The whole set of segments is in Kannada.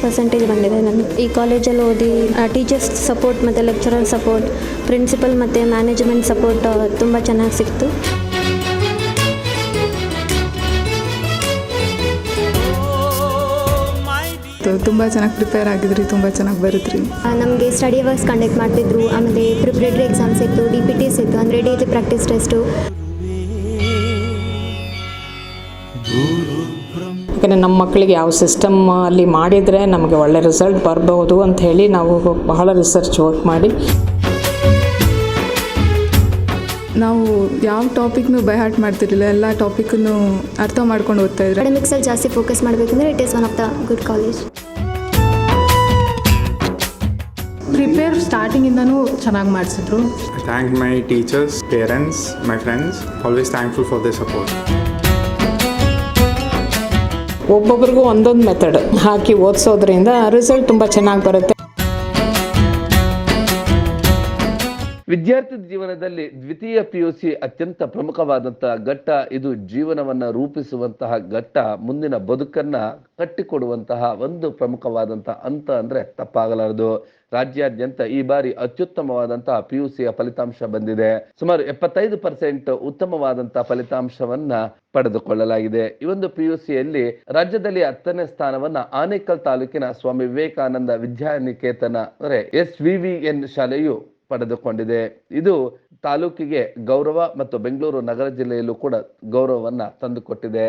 ಪರ್ಸೆಂಟೇಜ್ ಬಂದಿದೆ ನನಗೆ. ಈ ಕಾಲೇಜಲ್ಲಿ ಓದಿ ಟೀಚರ್ಸ್ ಸಪೋರ್ಟ್ ಮತ್ತು ಲೆಕ್ಚರರ್ ಸಪೋರ್ಟ್, ಪ್ರಿನ್ಸಿಪಲ್ ಮತ್ತು ಮ್ಯಾನೇಜ್ಮೆಂಟ್ ಸಪೋರ್ಟ್ ತುಂಬ ಚೆನ್ನಾಗಿ ಸಿಕ್ತು. ತುಂಬ ಚೆನ್ನಾಗಿ ಪ್ರಿಪೇರ್ ಆಗಿದ್ರಿ, ತುಂಬ ಚೆನ್ನಾಗಿ ಬರುತ್ರಿ. ನಮಗೆ ಸ್ಟಡಿ ಅವರ್ಸ್ ಕಂಡಕ್ಟ್ ಮಾಡ್ತಿದ್ರು, ಆಮೇಲೆ ಪ್ರಿಪ್ರೇಟರಿ ಎಕ್ಸಾಮ್ಸ್ ಇತ್ತು, DPTs ಇತ್ತು, ಅಂದರೆ ಡೈಲಿ ಪ್ರಾಕ್ಟೀಸ್ ಟೆಸ್ಟು. ಯಾಕಂದರೆ ನಮ್ಮ ಮಕ್ಕಳಿಗೆ ಯಾವ ಸಿಸ್ಟಮ್ ಅಲ್ಲಿ ಮಾಡಿದರೆ ನಮಗೆ ಒಳ್ಳೆ ರಿಸಲ್ಟ್ ಬರ್ಬೋದು ಅಂತ ಹೇಳಿ ನಾವು ಬಹಳ ರಿಸರ್ಚ್ ವರ್ಕ್ ಮಾಡಿ ನಾವು ಯಾವ ಟಾಪಿಕ್ನು ಬೈ ಹಾರ್ಟ್ ಮಾಡ್ತಿರಲಿಲ್ಲ, ಎಲ್ಲ ಟಾಪಿಕ್ಕನ್ನು ಅರ್ಥ ಮಾಡ್ಕೊಂಡು ಓದ್ತಾ ಇದ್ರು. ಅಕಾಡೆಮಿಕ್ಸಲ್ಲಿ ಜಾಸ್ತಿ ಫೋಕಸ್ ಮಾಡಬೇಕಂದ್ರೆ it is one of the good college. Prepare ಸ್ಟಾರ್ಟಿಂಗಿಂದನೂ ಚೆನ್ನಾಗಿ ಮಾಡಿಸಿದ್ರು. I thank my teachers, parents, my friends. Always thankful for their support. ಒಬ್ಬೊಬ್ರಿಗೂ ಒಂದೊಂದು ಮೆಥಡ್ ಹಾಕಿ ಓದಿಸೋದ್ರಿಂದ ರಿಸಲ್ಟ್ ತುಂಬ ಚೆನ್ನಾಗಿ ಬರುತ್ತೆ. ವಿದ್ಯಾರ್ಥಿ ಜೀವನದಲ್ಲಿ ದ್ವಿತೀಯ PUC ಅತ್ಯಂತ ಪ್ರಮುಖವಾದಂತಹ ಘಟ್ಟ. ಇದು ಜೀವನವನ್ನ ರೂಪಿಸುವಂತಹ ಘಟ್ಟ, ಮುಂದಿನ ಬದುಕನ್ನ ಕಟ್ಟಿಕೊಡುವಂತಹ ಒಂದು ಪ್ರಮುಖವಾದಂತಹ ಹಂತ ಅಂದ್ರೆ ತಪ್ಪಾಗಲಾರದು. ರಾಜ್ಯಾದ್ಯಂತ ಈ ಬಾರಿ ಅತ್ಯುತ್ತಮವಾದಂತಹ PUCಯ ಫಲಿತಾಂಶ ಬಂದಿದೆ. ಸುಮಾರು 75% ಉತ್ತಮವಾದಂತಹ ಫಲಿತಾಂಶವನ್ನ ಪಡೆದುಕೊಳ್ಳಲಾಗಿದೆ. ಈ ಒಂದು PUCಯಲ್ಲಿ ರಾಜ್ಯದಲ್ಲಿ 10ನೇ ಸ್ಥಾನವನ್ನ ಆನೇಕಲ್ ತಾಲೂಕಿನ ಸ್ವಾಮಿ ವಿವೇಕಾನಂದ ವಿದ್ಯಾನಿಕೇತನ ಅಂದ್ರೆ SVVN ಶಾಲೆಯು ಪಡೆದುಕೊಂಡಿದೆ. ಇದು ತಾಲೂಕಿಗೆ ಗೌರವ ಮತ್ತು ಬೆಂಗಳೂರು ನಗರ ಜಿಲ್ಲೆಯಲ್ಲೂ ಕೂಡ ಗೌರವವನ್ನ ತಂದುಕೊಟ್ಟಿದೆ.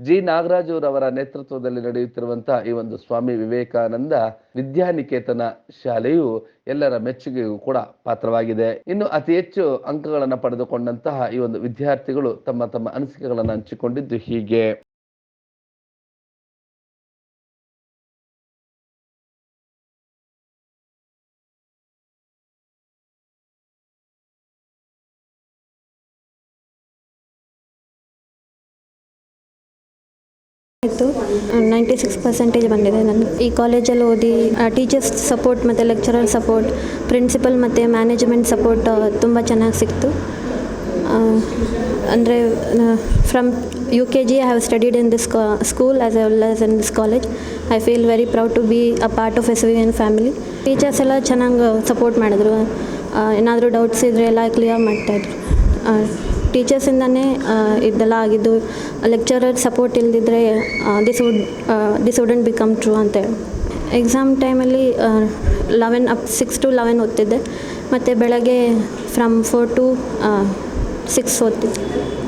G. ನಾಗರಾಜುರವರ ನೇತೃತ್ವದಲ್ಲಿ ನಡೆಯುತ್ತಿರುವಂತಹ ಈ ಒಂದು ಸ್ವಾಮಿ ವಿವೇಕಾನಂದ ವಿದ್ಯಾನಿಕೇತನ ಶಾಲೆಯು ಎಲ್ಲರ ಮೆಚ್ಚುಗೆಗೂ ಕೂಡ ಪಾತ್ರವಾಗಿದೆ. ಇನ್ನು ಅತಿ ಹೆಚ್ಚು ಅಂಕಗಳನ್ನು ಪಡೆದುಕೊಂಡಂತಹ ಈ ಒಂದು ವಿದ್ಯಾರ್ಥಿಗಳು ತಮ್ಮ ತಮ್ಮ ಅನಿಸಿಕೆಗಳನ್ನು ಹಂಚಿಕೊಂಡಿದ್ದು ಹೀಗೆ. ಇತ್ತು 96% ಬಂದಿದೆ ನನಗೆ. ಈ ಕಾಲೇಜಲ್ಲಿ ಓದಿ ಟೀಚರ್ಸ್ ಸಪೋರ್ಟ್ ಮತ್ತು ಲೆಕ್ಚರರ್ ಸಪೋರ್ಟ್, ಪ್ರಿನ್ಸಿಪಲ್ ಮತ್ತು ಮ್ಯಾನೇಜ್ಮೆಂಟ್ ಸಪೋರ್ಟ್ ತುಂಬ ಚೆನ್ನಾಗಿ ಸಿಕ್ತು. ಅಂದರೆ from UKG I have studied in this school as well as in this college. I feel very proud to be a part of SVVN family. Teachers ಎಲ್ಲ ಚೆನ್ನಾಗಿ ಸಪೋರ್ಟ್ ಮಾಡಿದ್ರು. ಏನಾದರೂ ಡೌಟ್ಸ್ ಇದ್ದರೆ ಎಲ್ಲ ಕ್ಲಿಯರ್ ಮಾಡ್ತಾಯಿದ್ರು. ಟೀಚರ್ಸಿಂದನೇ ಇದೆಲ್ಲ ಆಗಿದ್ದು. ಲೆಕ್ಚರರ್ ಸಪೋರ್ಟ್ ಇಲ್ಲದಿದ್ದರೆ ದಿಸ್ ವುಡಂಟ್ ಬಿಕಮ್ ಟ್ರೂ ಅಂತೇಳಿ. ಎಕ್ಸಾಮ್ ಟೈಮಲ್ಲಿ 6 to 11 ಓದ್ತಿದ್ದೆ, ಮತ್ತು ಬೆಳಗ್ಗೆ ಫ್ರಮ್ 4 to 6 ಓದ್ತಿದ್ದೆ.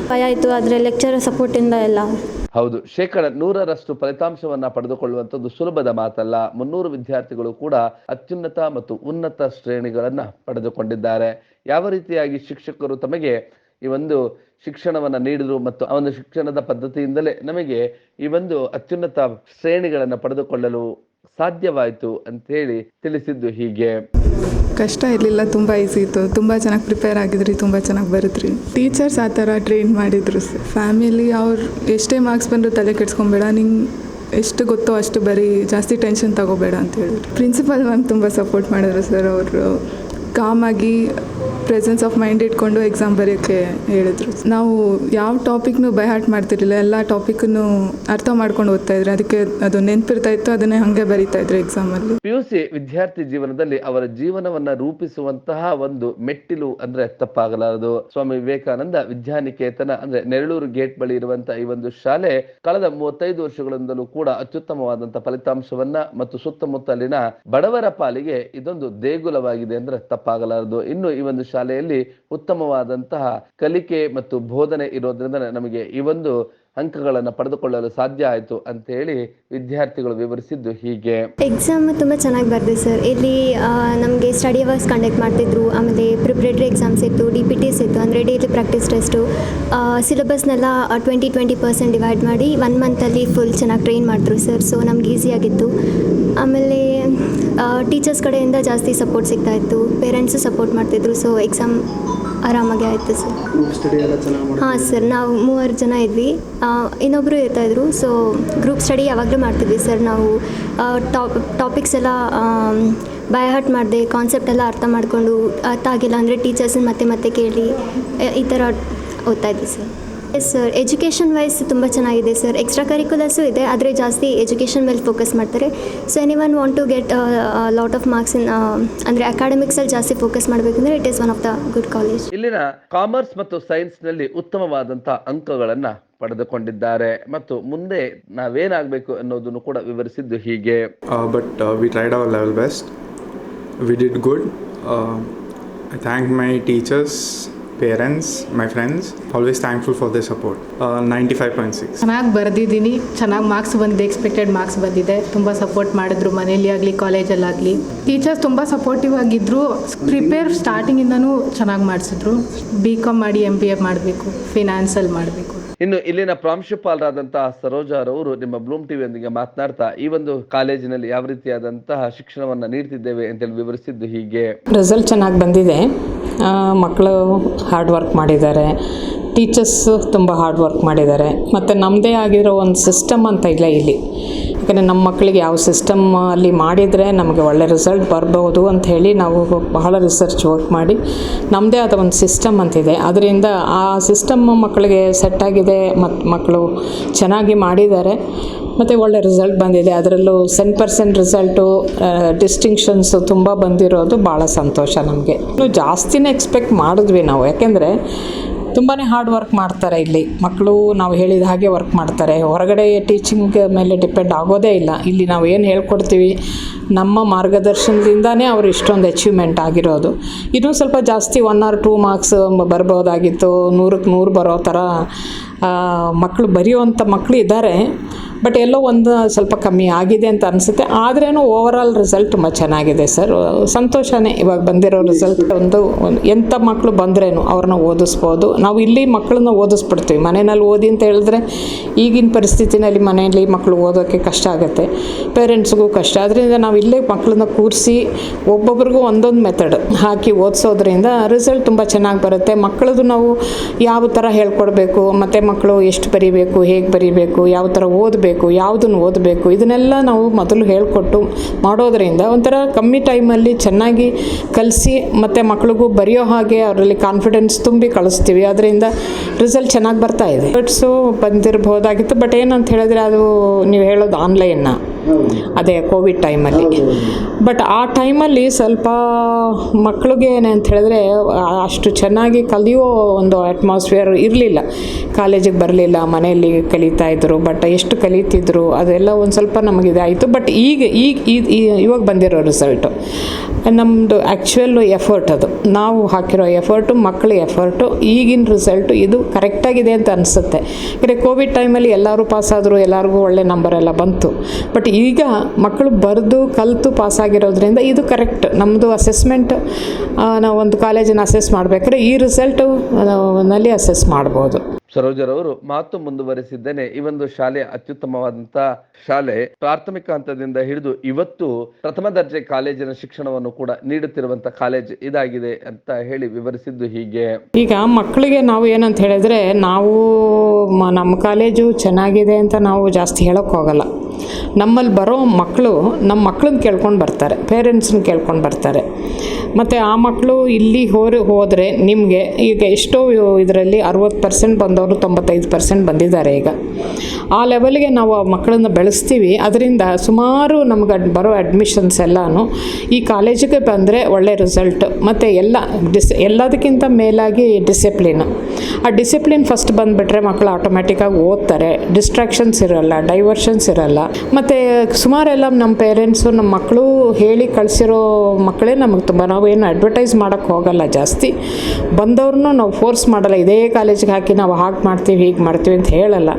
ಭಯ ಆಯಿತು, ಆದರೆ ಲೆಕ್ಚರರ್ ಸಪೋರ್ಟಿಂದ ಎಲ್ಲ. ಹೌದು, 100% ಫಲಿತಾಂಶವನ್ನ ಪಡೆದುಕೊಳ್ಳುವಂಥದ್ದು ಸುಲಭದ ಮಾತಲ್ಲ. 300 ವಿದ್ಯಾರ್ಥಿಗಳು ಕೂಡ ಅತ್ಯುನ್ನತ ಮತ್ತು ಉನ್ನತ ಶ್ರೇಣಿಗಳನ್ನ ಪಡೆದುಕೊಂಡಿದ್ದಾರೆ. ಯಾವ ರೀತಿಯಾಗಿ ಶಿಕ್ಷಕರು ತಮಗೆ ಈ ಒಂದು ಶಿಕ್ಷಣವನ್ನ ನೀಡಿದ್ರು ಮತ್ತು ಆ ಒಂದು ಶಿಕ್ಷಣದ ಪದ್ಧತಿಯಿಂದಲೇ ನಮಗೆ ಈ ಒಂದು ಅತ್ಯುನ್ನತ ಶ್ರೇಣಿಗಳನ್ನು ಪಡೆದುಕೊಳ್ಳಲು ಸಾಧ್ಯವಾಯಿತು ಅಂತೇಳಿ ತಿಳಿಸಿದ್ದು ಹೀಗೆ. ಕಷ್ಟ ಇರಲಿಲ್ಲ, ತುಂಬ ಈಸಿ ಇತ್ತು. ತುಂಬ ಚೆನ್ನಾಗಿ ಪ್ರಿಪೇರ್ ಆಗಿದ್ರಿ, ತುಂಬ ಚೆನ್ನಾಗಿ ಬರುತ್ರಿ. ಟೀಚರ್ಸ್ ಆ ಥರ ಟ್ರೈನ್ ಮಾಡಿದ್ರು ಸರ್. ಫ್ಯಾಮಿಲಿ ಅವ್ರು ಎಷ್ಟೇ ಮಾರ್ಕ್ಸ್ ಬಂದರೂ ತಲೆ ಕೆಡ್ಸ್ಕೊಬೇಡ, ನಿಂಗೆ ಎಷ್ಟು ಗೊತ್ತೋ ಅಷ್ಟು ಬರೀ, ಜಾಸ್ತಿ ಟೆನ್ಷನ್ ತಗೋಬೇಡ ಅಂತ ಹೇಳಿದ್ರು. ಪ್ರಿನ್ಸಿಪಲ್ ಮ್ಯಾಮ್ ತುಂಬ ಸಪೋರ್ಟ್ ಮಾಡಿದ್ರು ಸರ್. ಅವರು ಕಾಮಾಗಿ ಪ್ರೆಸೆನ್ಸ್ ಆಫ್ ಮೈಂಡ್ ಇಟ್ಕೊಂಡು ಎಕ್ಸಾಮ್ ಬರೆಯೋಕ್ಕೆ ಹೇಳಿದ್ರು. ನಾವು ಯಾವ ಟಾಪಿಕ್ನು ಬೈ ಹಾರ್ಟ್ ಮಾಡ್ತಿರಲಿಲ್ಲ, ಎಲ್ಲ ಟಾಪಿಕ್ಕನ್ನು ಅರ್ಥ ಮಾಡ್ಕೊಂಡು ಓದ್ತಾ ಇದ್ರೆ, ಅದಕ್ಕೆ ಅದು ನೆನಪಿರ್ತಾ ಇತ್ತು, ಅದನ್ನೇ ಹಾಗೆ ಬರೀತಾ ಇದ್ರು ಎಕ್ಸಾಮಲ್ಲಿ. PUC ವಿದ್ಯಾರ್ಥಿ ಜೀವನದಲ್ಲಿ ಅವರ ಜೀವನವನ್ನ ರೂಪಿಸುವಂತಹ ಒಂದು ಮೆಟ್ಟಿಲು ಅಂದ್ರೆ ತಪ್ಪಾಗಲಾರದು. ಸ್ವಾಮಿ ವಿವೇಕಾನಂದ ವಿದ್ಯಾನಿಕೇತನ ಅಂದ್ರೆ ನೆರಳೂರು ಗೇಟ್ ಬಳಿ ಇರುವಂತಹ ಈ ಒಂದು ಶಾಲೆ ಕಳೆದ 35 ವರ್ಷಗಳಿಂದಲೂ ಕೂಡ ಅತ್ಯುತ್ತಮವಾದಂತಹ ಫಲಿತಾಂಶವನ್ನ ಮತ್ತು ಸುತ್ತಮುತ್ತಲಿನ ಬಡವರ ಪಾಲಿಗೆ ಇದೊಂದು ದೇಗುಲವಾಗಿದೆ ಅಂದ್ರೆ ತಪ್ಪಾಗಲಾರದು. ಇನ್ನು ಈ ಒಂದು ಶಾಲೆಯಲ್ಲಿ ಉತ್ತಮವಾದಂತಹ ಕಲಿಕೆ ಮತ್ತು ಬೋಧನೆ ಇರೋದ್ರಿಂದ ನಮಗೆ ಈ ಒಂದು ಅಂಕಗಳನ್ನು ಪಡೆದುಕೊಳ್ಳಲು ಸಾಧ್ಯ ಆಯಿತು ಅಂತ ಹೇಳಿ ವಿದ್ಯಾರ್ಥಿಗಳು ವಿವರಿಸಿದ್ದು ಹೀಗೆ. ಎಕ್ಸಾಮ್ ತುಂಬ ಚೆನ್ನಾಗಿ ಬರೆದೆ ಸರ್. ಇಲ್ಲಿ ನಮಗೆ ಸ್ಟಡಿ ಅವರ್ಸ್ ಕಂಡಕ್ಟ್ ಮಾಡ್ತಿದ್ರು, ಆಮೇಲೆ ಪ್ರಿಪ್ರೇಟರಿ ಎಕ್ಸಾಮ್ಸ್ ಇತ್ತು, DPTs ಇತ್ತು, ಅಂದರೆ ಡೈಲಿ ಪ್ರಾಕ್ಟೀಸ್ ಟೆಸ್ಟು. ಸಿಲೆಬಸ್ನೆಲ್ಲ 20% ಡಿವೈಡ್ ಮಾಡಿ 1 ಮಂತಲ್ಲಿ ಫುಲ್ ಚೆನ್ನಾಗಿ ಟ್ರೈನ್ ಮಾಡಿದ್ರು ಸರ್. ಸೊ ನಮ್ಗೆ ಈಸಿಯಾಗಿತ್ತು. ಆಮೇಲೆ ಟೀಚರ್ಸ್ ಕಡೆಯಿಂದ ಜಾಸ್ತಿ ಸಪೋರ್ಟ್ ಸಿಗ್ತಾಯಿತ್ತು, ಪೇರೆಂಟ್ಸು ಸಪೋರ್ಟ್ ಮಾಡ್ತಿದ್ರು. ಸೊ ಎಕ್ಸಾಮ್ ಆರಾಮಾಗಿ ಆಯಿತು ಸರ್. ಹಾಂ ಸರ್, ನಾವು 3 ಜನ ಇದ್ವಿ, ಇನ್ನೊಬ್ಬರು ಇರ್ತಾಯಿದ್ರು. ಸೊ ಗ್ರೂಪ್ ಸ್ಟಡಿ ಯಾವಾಗಲೂ ಮಾಡ್ತಿದ್ವಿ ಸರ್. ನಾವು ಟಾಪಿಕ್ಸ್ ಎಲ್ಲ ಬೈ ಹಾರ್ಟ್ ಮಾಡಿದೆ, ಕಾನ್ಸೆಪ್ಟ್ ಎಲ್ಲ ಅರ್ಥ ಮಾಡಿಕೊಂಡು ಅರ್ಥ ಆಗಿಲ್ಲ ಅಂದರೆ ಟೀಚರ್ಸನ್ನ ಮತ್ತೆ ಕೇಳಿ ಈ ಥರ ಓದ್ತಾಯಿದ್ವಿ sir. Yes sir, education wise ತುಂಬ ಚೆನ್ನಾಗಿದೆ ಸರ್. ಎಕ್ಸ್ಟ್ರಾ ಕರಿಕ್ಯುಲರ್ಸು ಇದೆ, ಆದರೆ ಜಾಸ್ತಿ ಎಜುಕೇಷನ್ ಮೇಲೆ ಫೋಕಸ್ ಮಾಡ್ತಾರೆ. So any one want to get lot of marks in ಅಂದರೆ ಅಕಾಡೆಮಿಕ್ಸಲ್ಲಿ ಜಾಸ್ತಿ ಫೋಕಸ್ ಮಾಡಬೇಕಂದ್ರೆ it is one of the good college. ಇಲ್ಲಿನ ಕಾಮರ್ಸ್ ಮತ್ತು ಸೈನ್ಸ್ನಲ್ಲಿ ಉತ್ತಮವಾದಂಥ ಅಂಕಗಳನ್ನು ಪಡೆದುಕೊಂಡಿದ್ದಾರೆ ಮತ್ತು ಮುಂದೆ ನಾವೇನಾಗಬೇಕು ಅನ್ನೋದನ್ನು ಕೂಡ ವಿವರಿಸಿದ್ದು ಹೀಗೆ. But we tried our level best. We did good. I thank my teachers, parents, my friends. Always thankful for their support. 95.6. ಚೆನ್ನಾಗಿ ಬರೆದಿದ್ದೀನಿ, ಚೆನ್ನಾಗಿ ಮಾರ್ಕ್ಸ್ ಬಂದಿದೆ, ಎಕ್ಸ್ಪೆಕ್ಟೆಡ್ ಮಾರ್ಕ್ಸ್ ಬಂದಿದೆ. ತುಂಬ ಸಪೋರ್ಟ್ ಮಾಡಿದ್ರು ಮನೇಲಿ ಆಗಲಿ ಕಾಲೇಜಲ್ಲಾಗಲಿ. ಟೀಚರ್ಸ್ ತುಂಬ ಸಪೋರ್ಟಿವ್ ಆಗಿದ್ದರು. ಪ್ರಿಪೇರ್ ಸ್ಟಾರ್ಟಿಂಗಿಂದನೂ ಚೆನ್ನಾಗಿ ಮಾಡಿಸಿದ್ರು. BCom ಮಾಡಿ MBA ಮಾಡಬೇಕು, ಫಿನಾನ್ಸಲ್ಲಿ ಮಾಡಬೇಕು. ಇನ್ನು ಇಲ್ಲಿನ ಪ್ರಾಂಶುಪಾಲರಾದಂತಹ ಸರೋಜಾರವರು ನಿಮ್ಮ ಬ್ಲೂಮ್ ಟಿವಿಯೊಂದಿಗೆ ಮಾತನಾಡ್ತಾ ಈ ಒಂದು ಕಾಲೇಜಿನಲ್ಲಿ ಯಾವ ರೀತಿಯಾದಂತಹ ಶಿಕ್ಷಣವನ್ನು ನೀಡ್ತಿದ್ದೇವೆ ಅಂತೇಳಿ ವಿವರಿಸಿದ್ದು ಹೀಗೆ. ರಿಸಲ್ಟ್ ಚೆನ್ನಾಗಿ ಬಂದಿದೆ. ಮಕ್ಕಳು ಹಾರ್ಡ್ ವರ್ಕ್ ಮಾಡಿದ್ದಾರೆ, ಟೀಚರ್ಸು ತುಂಬ ಹಾರ್ಡ್ ವರ್ಕ್ ಮಾಡಿದ್ದಾರೆ. ಮತ್ತು ನಮ್ಮದೇ ಆಗಿರೋ ಒಂದು ಸಿಸ್ಟಮ್ ಅಂತ ಇಲ್ಲ ಇಲ್ಲಿ. ಯಾಕಂದರೆ ನಮ್ಮ ಮಕ್ಕಳಿಗೆ ಯಾವ ಸಿಸ್ಟಮ್ ಅಲ್ಲಿ ಮಾಡಿದರೆ ನಮಗೆ ಒಳ್ಳೆ ರಿಸಲ್ಟ್ ಬರ್ಬೋದು ಅಂತ ಹೇಳಿ ನಾವು ಬಹಳ ರಿಸರ್ಚ್ ವರ್ಕ್ ಮಾಡಿ ನಮ್ಮದೇ ಆದ ಒಂದು ಸಿಸ್ಟಮ್ ಅಂತಿದೆ. ಅದರಿಂದ ಆ ಸಿಸ್ಟಮ್ ಮಕ್ಕಳಿಗೆ ಸೆಟ್ ಆಗಿದೆ ಮತ್ತು ಮಕ್ಕಳು ಚೆನ್ನಾಗಿ ಮಾಡಿದ್ದಾರೆ ಮತ್ತು ಒಳ್ಳೆ ರಿಸಲ್ಟ್ ಬಂದಿದೆ. ಅದರಲ್ಲೂ 100% ರಿಸಲ್ಟು, ಡಿಸ್ಟಿಂಕ್ಷನ್ಸು ತುಂಬ ಬಂದಿರೋದು ಭಾಳ ಸಂತೋಷ ನಮಗೆ. ಇನ್ನು ಜಾಸ್ತಿನೇ ಎಕ್ಸ್ಪೆಕ್ಟ್ ಮಾಡಿದ್ವಿ ನಾವು, ಯಾಕೆಂದರೆ ತುಂಬಾ ಹಾರ್ಡ್ ವರ್ಕ್ ಮಾಡ್ತಾರೆ ಇಲ್ಲಿ ಮಕ್ಕಳು. ನಾವು ಹೇಳಿದ ಹಾಗೆ ವರ್ಕ್ ಮಾಡ್ತಾರೆ. ಹೊರಗಡೆ ಟೀಚಿಂಗ್ ಮೇಲೆ ಡಿಪೆಂಡ್ ಆಗೋದೇ ಇಲ್ಲ. ಇಲ್ಲಿ ನಾವು ಏನು ಹೇಳ್ಕೊಡ್ತೀವಿ ನಮ್ಮ ಮಾರ್ಗದರ್ಶನದಿಂದನೇ ಅವರು ಇಷ್ಟೊಂದು ಅಚೀವ್ಮೆಂಟ್ ಆಗಿರೋದು. ಇನ್ನೂ ಸ್ವಲ್ಪ ಜಾಸ್ತಿ 1 or 2 ಮಾರ್ಕ್ಸ್ ಬರ್ಬೋದಾಗಿತ್ತು. 100ಕ್ಕೆ 100 ಬರೋ ಥರ ಮಕ್ಕಳು ಬರೆಯುವಂಥ ಮಕ್ಕಳು ಇದ್ದಾರೆ. ಬಟ್ ಎಲ್ಲೋ ಒಂದು ಸ್ವಲ್ಪ ಕಮ್ಮಿ ಆಗಿದೆ ಅಂತ ಅನಿಸುತ್ತೆ. ಆದ್ರೇನು ಓವರಾಲ್ ರಿಸಲ್ಟ್ ತುಂಬ ಚೆನ್ನಾಗಿದೆ ಸರ್. ಸಂತೋಷನೇ ಇವಾಗ ಬಂದಿರೋ ರಿಸಲ್ಟ್. ಒಂದು ಎಂಥ ಮಕ್ಕಳು ಬಂದ್ರೇನು ಅವ್ರನ್ನ ಓದಿಸ್ಬೋದು. ನಾವು ಇಲ್ಲಿ ಮಕ್ಕಳನ್ನ ಓದಿಸ್ಬಿಡ್ತೀವಿ. ಮನೆಯಲ್ಲಿ ಓದಿ ಅಂತ ಹೇಳಿದ್ರೆ ಈಗಿನ ಪರಿಸ್ಥಿತಿನಲ್ಲಿ ಮನೆಯಲ್ಲಿ ಮಕ್ಕಳು ಓದೋಕ್ಕೆ ಕಷ್ಟ ಆಗುತ್ತೆ, ಪೇರೆಂಟ್ಸ್ಗೂ ಕಷ್ಟ. ಅದರಿಂದ ನಾವು ಇಲ್ಲೇ ಮಕ್ಕಳನ್ನ ಕೂರಿಸಿ ಒಬ್ಬೊಬ್ರಿಗೂ ಒಂದೊಂದು ಮೆಥಡ್ ಹಾಕಿ ಓದಿಸೋದ್ರಿಂದ ರಿಸಲ್ಟ್ ತುಂಬ ಚೆನ್ನಾಗಿ ಬರುತ್ತೆ. ಮಕ್ಕಳದು ನಾವು ಯಾವ ಥರ ಹೇಳ್ಕೊಡ್ಬೇಕು, ಮತ್ತು ಮಕ್ಕಳು ಎಷ್ಟು ಬರೀಬೇಕು, ಹೇಗೆ ಬರೀಬೇಕು, ಯಾವ ಥರ ಓದಬೇಕು, ಯಾವುದನ್ನು ಓದಬೇಕು, ಇದನ್ನೆಲ್ಲ ನಾವು ಮೊದಲು ಹೇಳಿಕೊಟ್ಟು ಮಾಡೋದರಿಂದ ಒಂಥರ ಕಮ್ಮಿ ಟೈಮಲ್ಲಿ ಚೆನ್ನಾಗಿ ಕಲಿಸಿ ಮತ್ತು ಮಕ್ಕಳಿಗೂ ಬರೆಯೋ ಹಾಗೆ ಅವರಲ್ಲಿ ಕಾನ್ಫಿಡೆನ್ಸ್ ತುಂಬಿ ಕಳಿಸ್ತೀವಿ. ಅದರಿಂದ ರಿಸಲ್ಟ್ ಚೆನ್ನಾಗಿ ಬರ್ತಾ ಇದೆ. ಬಟ್ಸು ಬಂದಿರಬಹುದಾಗಿತ್ತು. ಬಟ್ ಏನಂತ ಹೇಳಿದ್ರೆ ಅದು ನೀವು ಹೇಳೋದು ಆನ್ಲೈನ್ನ, ಅದೇ ಕೋವಿಡ್ ಟೈಮಲ್ಲಿ. ಬಟ್ ಆ ಟೈಮಲ್ಲಿ ಸ್ವಲ್ಪ ಮಕ್ಕಳಿಗೆ ಏನಂತ ಹೇಳಿದ್ರೆ ಅಷ್ಟು ಚೆನ್ನಾಗಿ ಕಲಿಯೋ ಒಂದು ಅಟ್ಮಾಸ್ಫಿಯರ್ ಇರಲಿಲ್ಲ. ಕಾಲೇಜಿಗೆ ಬರಲಿಲ್ಲ, ಮನೆಯಲ್ಲಿ ಕಲಿತಾ ಇದ್ದರು. ಬಟ್ ಎಷ್ಟು ಕಲಿತಿದ್ರು ಅದೆಲ್ಲ ಒಂದು ಸ್ವಲ್ಪ ನಮಗೆ ಇದಾಯಿತು. ಬಟ್ ಇವಾಗ ಬಂದಿರೋ ರಿಸಲ್ಟು ನಮ್ಮದು ಆ್ಯಕ್ಚುಯಲ್ ಎಫರ್ಟ್, ಅದು ನಾವು ಹಾಕಿರೋ ಎಫರ್ಟು, ಮಕ್ಕಳ ಎಫರ್ಟು, ಈಗಿನ ರಿಸಲ್ಟು ಇದು ಕರೆಕ್ಟಾಗಿದೆ ಅಂತ ಅನಿಸುತ್ತೆ. ಯಾಕಂದರೆ ಕೋವಿಡ್ ಟೈಮಲ್ಲಿ ಎಲ್ಲರೂ ಪಾಸಾದರು, ಎಲ್ಲರಿಗೂ ಒಳ್ಳೆ ನಂಬರ್ ಎಲ್ಲ ಬಂತು. ಬಟ್ ಈಗ ಮಕ್ಕಳು ಬರೆದು ಕಲಿತು ಪಾಸಾಗಿರೋದ್ರಿಂದ ಇದು ಕರೆಕ್ಟ್. ನಮ್ಮದು ಅಸೆಸ್ಮೆಂಟ್, ನಾವು ಒಂದು ಕಾಲೇಜನ್ನು ಅಸೆಸ್ ಮಾಡಬೇಕಾದ್ರೆ ಈ ರಿಸಲ್ಟು ನಲ್ಲಿ ಅಸೆಸ್ ಮಾಡ್ಬೋದು. ಸರೋಜರವರು ಮಾತು ಮುಂದುವರಿಸಿದ್ದೇನೆ. ಈ ಒಂದು ಶಾಲೆ ಅತ್ಯುತ್ತಮವಾದಂಥ ಶಾಲೆ. ಪ್ರಾಥಮಿಕ ಹಂತದಿಂದ ಹಿಡಿದು ಇವತ್ತು ಪ್ರಥಮ ದರ್ಜೆ ಕಾಲೇಜಿನ ಶಿಕ್ಷಣವನ್ನು ಕೂಡ ನೀಡುತ್ತಿರುವಂಥ ಕಾಲೇಜ್ ಇದಾಗಿದೆ ಅಂತ ಹೇಳಿ ವಿವರಿಸಿದ್ದು ಹೀಗೆ. ಈಗ ಮಕ್ಕಳಿಗೆ ನಾವು ಏನಂತ ಹೇಳಿದ್ರೆ, ನಾವು ನಮ್ಮ ಕಾಲೇಜು ಚೆನ್ನಾಗಿದೆ ಅಂತ ನಾವು ಜಾಸ್ತಿ ಹೇಳೋಕ್ಕೆ ಹೋಗಲ್ಲ. ನಮ್ಮಲ್ಲಿ ಬರೋ ಮಕ್ಕಳು ನಮ್ಮ ಮಕ್ಕಳನ್ನ ಕೇಳ್ಕೊಂಡು ಬರ್ತಾರೆ, ಪೇರೆಂಟ್ಸನ್ನ ಕೇಳ್ಕೊಂಡು ಬರ್ತಾರೆ. ಮತ್ತು ಆ ಮಕ್ಕಳು ಇಲ್ಲಿ ಹೋದರೆ ನಿಮಗೆ ಈಗ ಎಷ್ಟೋ ಇದರಲ್ಲಿ 60% ಬಂದವರು 95% ಬಂದಿದ್ದಾರೆ ಈಗ. ಆ ಲೆವೆಲ್ಗೆ ನಾವು ಆ ಮಕ್ಕಳನ್ನ ಬೆಳೆಸ್ತೀವಿ. ಅದರಿಂದ ಸುಮಾರು ನಮ್ಗೆ ಬರೋ ಅಡ್ಮಿಷನ್ಸ್ ಎಲ್ಲನೂ ಈ ಕಾಲೇಜಿಗೆ ಬಂದರೆ ಒಳ್ಳೆ ರಿಸಲ್ಟ್. ಮತ್ತು ಎಲ್ಲದಕ್ಕಿಂತ ಮೇಲಾಗಿ ಡಿಸಿಪ್ಲಿನ್. ಆ ಡಿಸಿಪ್ಲಿನ್ ಫಸ್ಟ್ ಬಂದುಬಿಟ್ರೆ ಮಕ್ಕಳು ಆಟೋಮ್ಯಾಟಿಕ್ಕಾಗಿ ಓದ್ತಾರೆ. ಡಿಸ್ಟ್ರಾಕ್ಷನ್ಸ್ ಇರೋಲ್ಲ, ಡೈವರ್ಷನ್ಸ್ ಇರೋಲ್ಲ. ಮತ್ತು ಸುಮಾರೆಲ್ಲ ನಮ್ಮ ಪೇರೆಂಟ್ಸು ನಮ್ಮ ಮಕ್ಕಳು ಹೇಳಿ ಕಳಿಸಿರೋ ಮಕ್ಕಳೇ ನಮಗೆ ತುಂಬ. ನಾವು ಏನು ಅಡ್ವರ್ಟೈಸ್ ಮಾಡೋಕ್ಕೆ ಹೋಗಲ್ಲ ಜಾಸ್ತಿ. ಬಂದವ್ರನ್ನೂ ನಾವು ಫೋರ್ಸ್ ಮಾಡಲ್ಲ, ಇದೇ ಕಾಲೇಜಿಗೆ ಹಾಕಿ ನಾವು ಹಾಗೆ ಮಾಡ್ತೀವಿ ಹೀಗೆ ಮಾಡ್ತೀವಿ ಅಂತ ಹೇಳಲ್ಲ.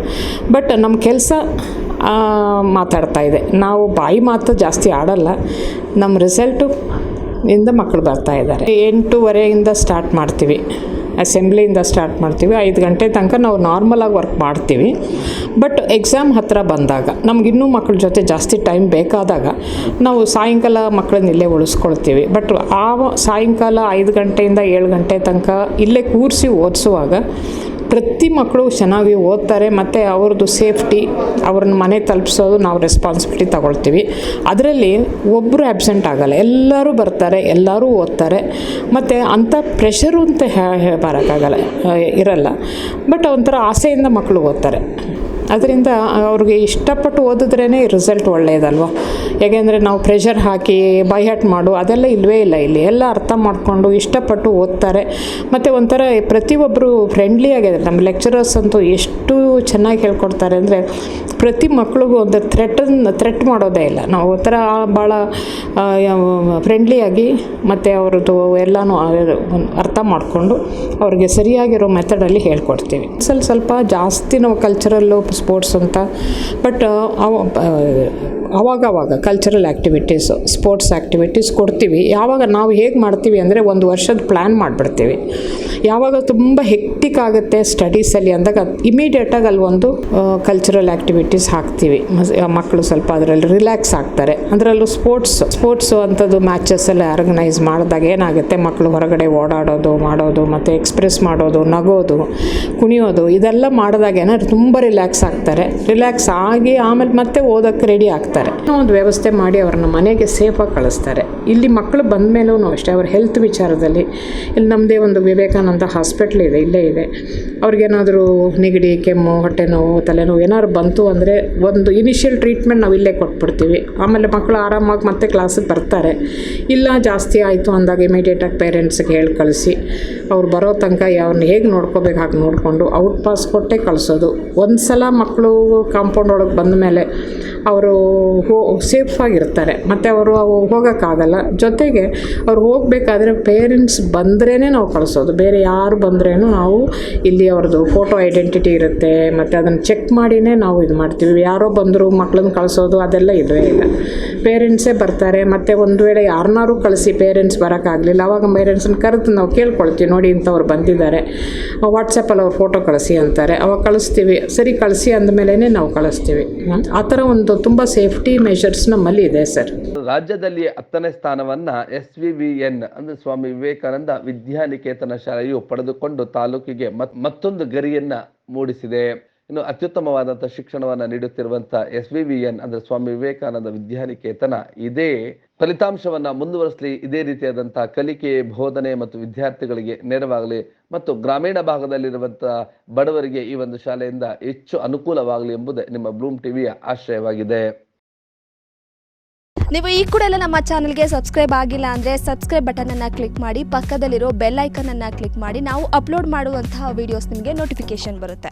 ಬಟ್ ನಮ್ಮ ಕೆಲಸ ಮಾತಾಡ್ತಾ ಇದೆ. ನಾವು ಬಾಯಿ ಮಾತು ಜಾಸ್ತಿ ಆಡಲ್ಲ. ನಮ್ಮ ರಿಸಲ್ಟು ಇಂದ ಮಕ್ಕಳು ಬರ್ತಾ ಇದ್ದಾರೆ. 8:30 ಸ್ಟಾರ್ಟ್ ಮಾಡ್ತೀವಿ, ಅಸೆಂಬ್ಲಿಯಿಂದ ಸ್ಟಾರ್ಟ್ ಮಾಡ್ತೀವಿ. 5 ಗಂಟೆ ತನಕ ನಾವು ನಾರ್ಮಲಾಗಿ ವರ್ಕ್ ಮಾಡ್ತೀವಿ. ಬಟ್ ಎಕ್ಸಾಮ್ ಹತ್ತಿರ ಬಂದಾಗ ನಮಗಿನ್ನೂ ಮಕ್ಕಳ ಜೊತೆ ಜಾಸ್ತಿ ಟೈಮ್ ಬೇಕಾದಾಗ ನಾವು ಸಾಯಂಕಾಲ ಮಕ್ಕಳನ್ನ ಇಲ್ಲೇ ಉಳಿಸ್ಕೊಳ್ತೀವಿ. ಬಟ್ ಆ ಸಾಯಂಕಾಲ 5 ಗಂಟೆಯಿಂದ 7 ಗಂಟೆ ತನಕ ಇಲ್ಲೇ ಕೂರಿಸಿ ಓದಿಸುವಾಗ ಪ್ರತಿ ಮಕ್ಕಳು ಚೆನ್ನಾಗಿ ಓದ್ತಾರೆ ಮತ್ತು ಅವ್ರದ್ದು ಸೇಫ್ಟಿ ಅವ್ರನ್ನ ಮನೆ ತಲುಪಿಸೋದು ನಾವು ರೆಸ್ಪಾನ್ಸಿಬಿಲಿಟಿ ತಗೊಳ್ತೀವಿ. ಅದರಲ್ಲಿ ಒಬ್ಬರು ಆ್ಯಬ್ಸೆಂಟ್ ಆಗಲ್ಲ, ಎಲ್ಲರೂ ಬರ್ತಾರೆ, ಎಲ್ಲರೂ ಓದ್ತಾರೆ. ಮತ್ತು ಅಂಥ ಪ್ರೆಷರು ಅಂತ ಬರೋಕ್ಕಾಗಲ್ಲ, ಇರಲ್ಲ. ಬಟ್ ಒಂಥರ ಆಸೆಯಿಂದ ಮಕ್ಕಳು ಓದ್ತಾರೆ. ಅದರಿಂದ ಅವ್ರಿಗೆ ಇಷ್ಟಪಟ್ಟು ಓದಿದ್ರೇ ರಿಸಲ್ಟ್ ಒಳ್ಳೆಯದಲ್ವ. ಯಾಕೆಂದರೆ ನಾವು ಪ್ರೆಷರ್ ಹಾಕಿ ಬೈಹ್ಯಾಟ್ ಮಾಡು ಅದೆಲ್ಲ ಇಲ್ಲವೇ ಇಲ್ಲ. ಇಲ್ಲಿ ಎಲ್ಲ ಅರ್ಥ ಮಾಡಿಕೊಂಡು ಇಷ್ಟಪಟ್ಟು ಓದ್ತಾರೆ. ಮತ್ತು ಒಂಥರ ಪ್ರತಿಯೊಬ್ಬರು ಫ್ರೆಂಡ್ಲಿ ಆಗಿದೆ. ನಮ್ಮ ಲೆಕ್ಚರರ್ಸ್ ಅಂತೂ ಎಷ್ಟು ಚೆನ್ನಾಗಿ ಹೇಳ್ಕೊಡ್ತಾರೆ ಅಂದರೆ ಪ್ರತಿ ಮಕ್ಳಿಗೂ ಒಂದು ಥ್ರೆಟ್ ಮಾಡೋದೇ ಇಲ್ಲ. ನಾವು ಒಂಥರ ಭಾಳ ಫ್ರೆಂಡ್ಲಿಯಾಗಿ ಮತ್ತು ಅವ್ರದ್ದು ಎಲ್ಲನೂ ಅರ್ಥ ಮಾಡಿಕೊಂಡು ಅವ್ರಿಗೆ ಸರಿಯಾಗಿರೋ ಮೆಥಡಲ್ಲಿ ಹೇಳ್ಕೊಡ್ತೀವಿ. ಸ್ವಲ್ಪ ಜಾಸ್ತಿ ನಾವು ಕಲ್ಚರಲ್ಲು ಸ್ಪೋರ್ಟ್ಸ್ ಅಂತ, ಬಟ್ ಅವಾಗವಾಗ ಕಲ್ಚರಲ್ ಆ್ಯಕ್ಟಿವಿಟೀಸು ಸ್ಪೋರ್ಟ್ಸ್ ಆ್ಯಕ್ಟಿವಿಟೀಸ್ ಕೊಡ್ತೀವಿ. ಯಾವಾಗ ನಾವು ಹೇಗೆ ಮಾಡ್ತೀವಿ ಅಂದರೆ ಒಂದು ವರ್ಷದ ಪ್ಲ್ಯಾನ್ ಮಾಡಿಬಿಡ್ತೀವಿ. ಯಾವಾಗ ತುಂಬ ಹೆಕ್ಟಿಕ್ ಆಗುತ್ತೆ ಸ್ಟಡೀಸಲ್ಲಿ ಅಂದಾಗ ಇಮಿಡಿಯೇಟಾಗಿ ಅಲ್ಲಿ ಒಂದು ಕಲ್ಚರಲ್ ಆ್ಯಕ್ಟಿವಿಟೀಸ್ ಹಾಕ್ತೀವಿ. ಮಕ್ಕಳು ಸ್ವಲ್ಪ ಅದರಲ್ಲಿ ರಿಲ್ಯಾಕ್ಸ್ ಆಗ್ತಾರೆ. ಅದರಲ್ಲೂ ಸ್ಪೋರ್ಟ್ಸು ಅಂಥದ್ದು ಮ್ಯಾಚಸ್ ಎಲ್ಲ ಆರ್ಗನೈಸ್ ಮಾಡಿದಾಗ ಏನಾಗುತ್ತೆ, ಮಕ್ಕಳು ಹೊರಗಡೆ ಓಡಾಡೋದು ಮಾಡೋದು ಮತ್ತು ಎಕ್ಸ್ಪ್ರೆಸ್ ಮಾಡೋದು, ನಗೋದು, ಕುಣಿಯೋದು ಇದೆಲ್ಲ ಮಾಡಿದಾಗ ಏನಾದ್ರು ತುಂಬ ರಿಲ್ಯಾಕ್ಸ್ ಆಗ್ತಾರೆ. ರಿಲ್ಯಾಕ್ಸ್ ಆಗಿ ಆಮೇಲೆ ಮತ್ತೆ ಓದೋಕ್ಕೆ ರೆಡಿ ಆಗ್ತಾರೆ. ಒಂದು ವ್ಯವಸ್ಥೆ ಮಾಡಿ ಅವ್ರನ್ನ ಮನೆಗೆ ಸೇಫಾಗಿ ಕಳಿಸ್ತಾರೆ. ಇಲ್ಲಿ ಮಕ್ಕಳು ಬಂದ ಮೇಲೂ ಅಷ್ಟೇ ಅವ್ರ ಹೆಲ್ತ್ ವಿಚಾರದಲ್ಲಿ ಇಲ್ಲಿ ನಮ್ಮದೇ ಒಂದು ವಿವೇಕಾನಂದ ಹಾಸ್ಪಿಟ್ಲ್ ಇದೆ, ಇಲ್ಲೇ ಇದೆ. ಅವ್ರಿಗೇನಾದರೂ ನೆಗಡಿ, ಕೆಮ್ಮು, ಹೊಟ್ಟೆ ನೋವು, ತಲೆನೋವು ಏನಾದ್ರು ಬಂತು ಅಂದರೆ ಒಂದು ಇನಿಷಿಯಲ್ ಟ್ರೀಟ್ಮೆಂಟ್ ನಾವು ಇಲ್ಲೇ ಕೊಟ್ಬಿಡ್ತೀವಿ. ಆಮೇಲೆ ಮಕ್ಕಳು ಆರಾಮಾಗಿ ಮತ್ತೆ ಕ್ಲಾಸಿಗೆ ಬರ್ತಾರೆ. ಇಲ್ಲ ಜಾಸ್ತಿ ಆಯಿತು ಅಂದಾಗ ಇಮಿಡಿಯೇಟಾಗಿ ಪೇರೆಂಟ್ಸ್ಗೆ ಹೇಳಿ ಕಳಿಸಿ ಅವ್ರು ಬರೋ ತನಕ ಅವ್ರನ್ನ ಹೇಗೆ ನೋಡ್ಕೋಬೇಕು ಹಾಗೆ ನೋಡಿಕೊಂಡು ಔಟ್ ಪಾಸ್ ಕೊಟ್ಟೆ ಕಳಿಸೋದು. ಒಂದು ಸಲ ಮಕ್ಕಳು ಕಾಂಪೌಂಡ್ ಒಳಗೆ ಬಂದ ಮೇಲೆ ಅವರು ಸೇಫಾಗಿರ್ತಾರೆ. ಮತ್ತು ಅವರು ಹೋಗೋಕ್ಕಾಗಲ್ಲ. ಜೊತೆಗೆ ಅವ್ರು ಹೋಗಬೇಕಾದ್ರೆ ಪೇರೆಂಟ್ಸ್ ಬಂದ್ರೇ ನಾವು ಕಳಿಸೋದು. ಬೇರೆ ಯಾರು ಬಂದ್ರೇನು ನಾವು ಇಲ್ಲಿ ಅವ್ರದ್ದು ಫೋಟೋ ಐಡೆಂಟಿಟಿ ಇರುತ್ತೆ, ಮತ್ತು ಅದನ್ನು ಚೆಕ್ ಮಾಡಿನೇ ನಾವು ಇದು ಮಾಡ್ತೀವಿ. ಯಾರೋ ಬಂದರು ಮಕ್ಕಳನ್ನ ಕಳಿಸೋದು ಅದೆಲ್ಲ ಇಲ್ಲವೇ ಇಲ್ಲ. ಪೇರೆಂಟ್ಸೇ ಬರ್ತಾರೆ. ಮತ್ತು ಒಂದು ವೇಳೆ ಯಾರನ್ನಾರು ಕಳಿಸಿ ಪೇರೆಂಟ್ಸ್ ಬರೋಕ್ಕಾಗಲಿಲ್ಲ ಆವಾಗ ಪೇರೆಂಟ್ಸನ್ನ ಕರೆದು ನಾವು ಕೇಳ್ಕೊಳ್ತೀವಿ, ನೋಡಿ ಇಂಥವ್ರು ಬಂದಿದ್ದಾರೆ, ವಾಟ್ಸಪ್ಪಲ್ಲಿ ಅವ್ರು ಫೋಟೋ ಕಳಿಸಿ ಅಂತಾರೆ. ಅವಾಗ ಕಳಿಸ್ತೀವಿ. ಸರಿ ಕಳಿಸಿ ಅಂದಮೇಲೆ ನಾವು ಕಳಿಸ್ತೀವಿ. ಆ ಥರ ಒಂದು ತುಂಬ ಸೇಫ್ಟಿ ಮೆಷರ್ಸ್ ನಮ್ಮಲ್ಲಿ ಇದೆ ಸರ್. ರಾಜ್ಯದಲ್ಲಿ 10ನೇ ಸ್ಥಾನವನ್ನ SVVN ಅಂದ್ರೆ ಸ್ವಾಮಿ ವಿವೇಕಾನಂದ ವಿದ್ಯಾನಿಕೇತನ ಶಾಲೆಯು ಪಡೆದುಕೊಂಡು ತಾಲೂಕಿಗೆ ಮತ್ತೊಂದು ಗರಿಯನ್ನ ಮೂಡಿಸಿದೆ. ಇನ್ನು ಅತ್ಯುತ್ತಮವಾದಂಥ ಶಿಕ್ಷಣವನ್ನು ನೀಡುತ್ತಿರುವಂಥ SVVN ಅಂದರೆ ಸ್ವಾಮಿ ವಿವೇಕಾನಂದ ವಿದ್ಯಾನಿಕೇತನ ಇದೇ ಫಲಿತಾಂಶವನ್ನು ಮುಂದುವರಿಸಲಿ. ಇದೇ ರೀತಿಯಾದಂಥ ಕಲಿಕೆ, ಬೋಧನೆ ಮತ್ತು ವಿದ್ಯಾರ್ಥಿಗಳಿಗೆ ನೆರವಾಗಲಿ ಮತ್ತು ಗ್ರಾಮೀಣ ಭಾಗದಲ್ಲಿರುವಂಥ ಬಡವರಿಗೆ ಈ ಒಂದು ಶಾಲೆಯಿಂದ ಹೆಚ್ಚು ಅನುಕೂಲವಾಗಲಿ ಎಂಬುದೇ ನಿಮ್ಮ ಬ್ಲೂಮ್ ಟಿವಿಯ ಆಶಯವಾಗಿದೆ. ನೀವು ಈ ಕೂಡ ಎಲ್ಲ ನಮ್ಮ ಚಾನಲ್ಗೆ ಸಬ್ಸ್ಕ್ರೈಬ್ ಆಗಿಲ್ಲ ಅಂದರೆ ಸಬ್ಸ್ಕ್ರೈಬ್ ಬಟನನ್ನು ಕ್ಲಿಕ್ ಮಾಡಿ, ಪಕ್ಕದಲ್ಲಿರೋ ಬೆಲ್ ಐಕನನ್ನು ಕ್ಲಿಕ್ ಮಾಡಿ. ನಾವು ಅಪ್ಲೋಡ್ ಮಾಡುವಂತಹ ವೀಡಿಯೋಸ್ ನಿಮಗೆ ನೋಟಿಫಿಕೇಶನ್ ಬರುತ್ತೆ.